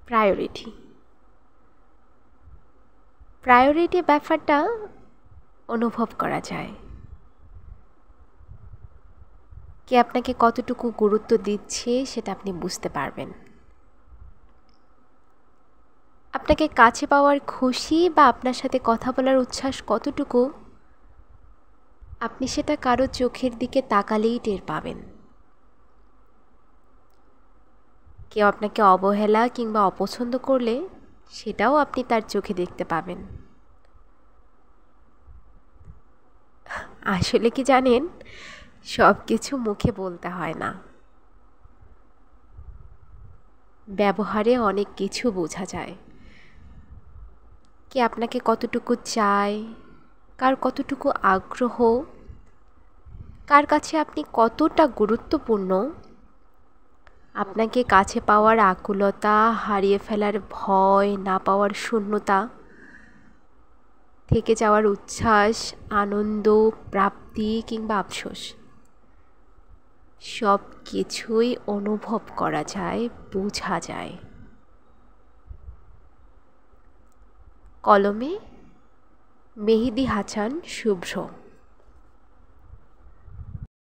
Priority priority ব্যাপারটা অনুভব করা যায়। কে আপনাকে কতটুকু গুরুত্ব দিচ্ছে সেটা আপনি বুঝতে পারবেন। আপনাকে কাছে পাওয়ার খুশি বা আপনার সাথে কথা বলার উচ্ছ্বাস কতটুকু, আপনি সেটা কারো চোখের দিকে তাকালেই টের পাবেন। কেউ আপনাকে অবহেলা কিংবা অপছন্দ করলে সেটাও আপনি তার চোখে দেখতে পাবেন। আসলে কি জানেন, সব কিছু মুখে বলতে হয় না, ব্যবহারে অনেক কিছু বোঝা যায়। কে আপনাকে কতটুকু চায়, কার কতটুকু আগ্রহ, কার কাছে আপনি কতটা গুরুত্বপূর্ণ, আপনাকে কাছে পাওয়ার আকুলতা, হারিয়ে ফেলার ভয়, না পাওয়ার শূন্যতা, থেকে যাওয়ার উচ্ছ্বাস, আনন্দ, প্রাপ্তি কিংবা আফসোস, সব কিছুই অনুভব করা যায়, বোঝা যায়। কলমে মেহেদি হাসান শুভ্র।